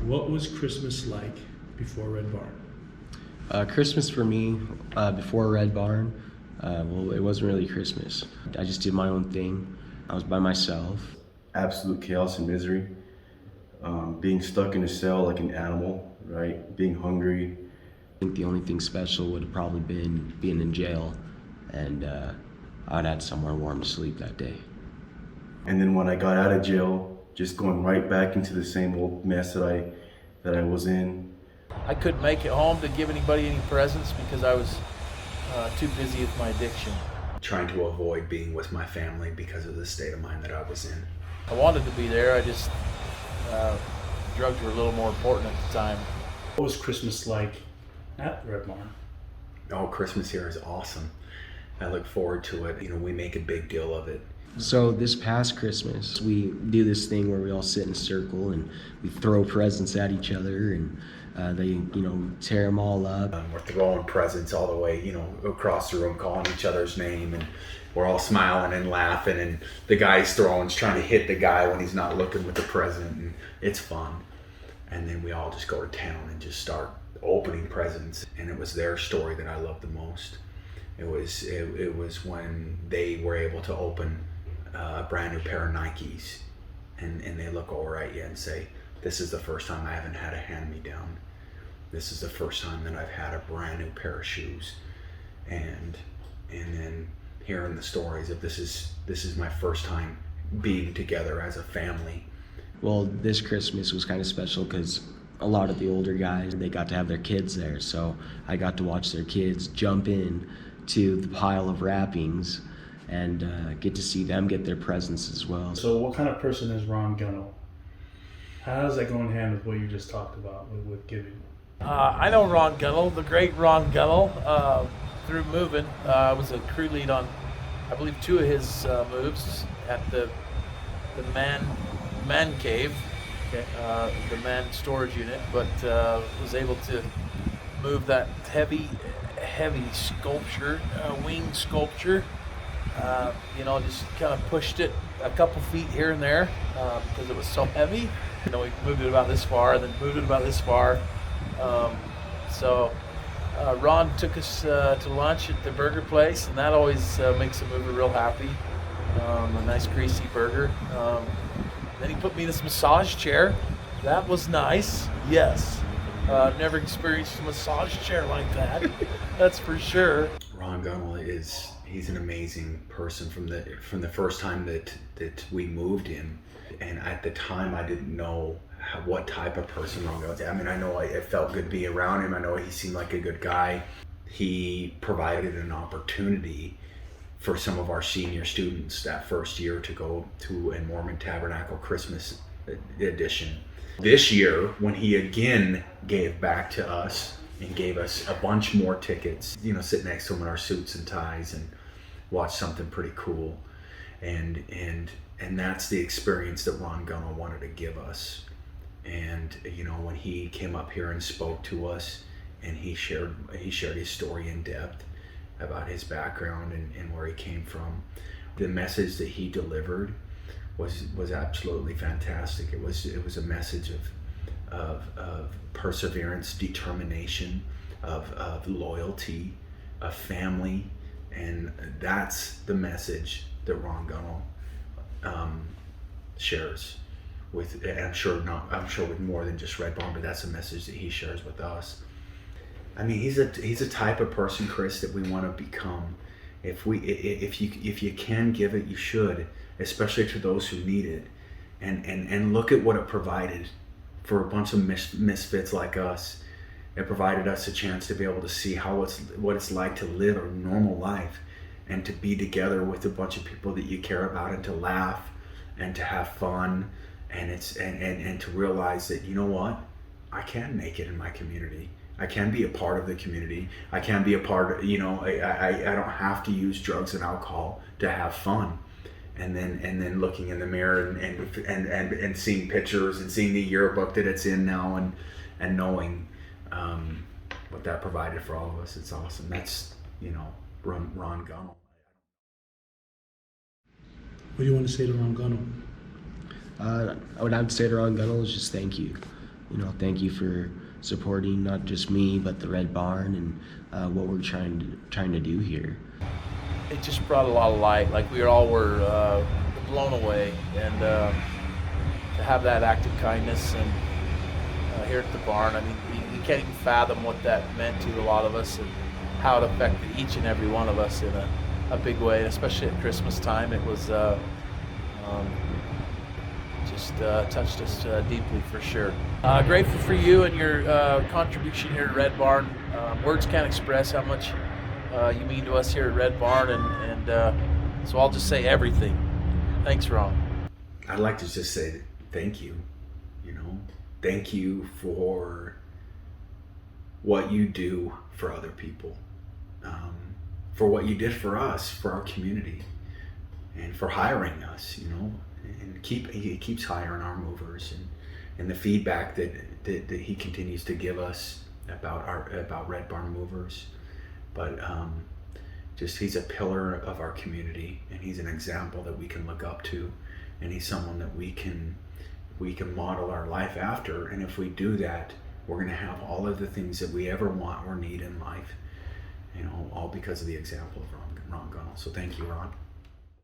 What was Christmas like before Red Barn? Christmas for me, before Red Barn, well, it wasn't really Christmas. I just did my own thing. I was by myself. Absolute chaos and misery. Being stuck in a cell like an animal, right? Being hungry. I think the only thing special would have probably been being in jail, and I'd had somewhere warm to sleep that day. And then when I got out of jail, just going right back into the same old mess that I was in. I couldn't make it home to give anybody any presents because I was too busy with my addiction. Trying to avoid being with my family because of the state of mind that I was in. I wanted to be there, I just, drugs were a little more important at the time. What was Christmas like at Red Barn? Oh, Christmas here is awesome. I look forward to it. You know, we make a big deal of it. So this past Christmas, we do this thing where we all sit in a circle and we throw presents at each other, and they, tear them all up. We're throwing presents all the way, across the room, calling each other's name, and we're all smiling and laughing, and the guy's throwing's trying to hit the guy when he's not looking with the present, and it's fun. And then we all just go to town and just start opening presents, and it was their story that I loved the most. It was when they were able to open a brand new pair of Nikes, and they look over at you and say, "This is the first time I haven't had a hand-me-down. This is the first time that I've had a brand new pair of shoes." And then hearing the stories of this is my first time being together as a family. Well, this Christmas was kind of special because a lot of the older guys, they got to have their kids there, so I got to watch their kids jump in to the pile of wrappings and get to see them get their presents as well. So what kind of person is Ron Gunnell? How does that go in hand with what you just talked about with giving? I know Ron Gunnell, the great Ron Gunnell, through moving. I was a crew lead on, I believe, 2 of his moves at the man cave, Okay. the man storage unit, but was able to move that heavy sculpture, wing sculpture. Just kind of pushed it a couple feet here and there because it was so heavy. We moved it about this far, then moved it about this far. Ron took us to lunch at the burger place, and that always makes a mover real happy. A nice greasy burger. Then he put me in this massage chair. That was nice. Yes. Never experienced a massage chair like that. That's for sure. Ron Gunnell he's an amazing person from the first time that we moved in, and at the time I didn't know what type of person Ron Gunnell was. I mean, I know it felt good being around him. I know he seemed like a good guy. He provided an opportunity for some of our senior students that first year to go to a Mormon Tabernacle Christmas edition. This year, when he again gave back to us and gave us a bunch more tickets, sit next to him in our suits and ties and watch something pretty cool. And that's the experience that Ron Gunnell wanted to give us. And when he came up here and spoke to us, and he shared his story in depth about his background and where he came from, the message that he delivered was absolutely fantastic. It was a message of perseverance, determination, of loyalty, of family, and that's the message that Ron Gunnell shares with. And I'm sure with more than just Red Barn, but that's a message that he shares with us. I mean, he's a type of person, Chris, that we want to become. If you can give it, you should, especially to those who need it. And look at what it provided for a bunch of misfits like us. It provided us a chance to be able to see what it's like to live a normal life and to be together with a bunch of people that you care about, and to laugh and to have fun, and to realize that, I can make it in my community. I can be a part of the community. I can be a part of, I don't have to use drugs and alcohol to have fun. And then looking in the mirror and seeing pictures and seeing the yearbook that it's in now, and knowing what that provided for all of us. It's awesome. That's, Ron Gunnell. What do you want to say to Ron Gunnell? What I would say to Ron Gunnell is just thank you. thank you for supporting not just me but the Red Barn and what we're trying to do here. It just brought a lot of light. Like we all were blown away, and to have that act of kindness and here at the barn, I mean, you can't even fathom what that meant to a lot of us and how it affected each and every one of us in a big way, especially at Christmas time. It was just touched us deeply for sure. Grateful for you and your contribution here at Red Barn. Words can't express how much you mean to us here at Red Barn, and so I'll just say everything. Thanks, Ron. I'd like to just say thank you. Thank you for what you do for other people, for what you did for us, for our community, and for hiring us. And he keeps hiring our movers, and the feedback that he continues to give us about Red Barn Movers. But just he's a pillar of our community, and he's an example that we can look up to, and he's someone that we can model our life after. And if we do that, we're going to have all of the things that we ever want or need in life, all because of the example of Ron Gunnell. So thank you, Ron.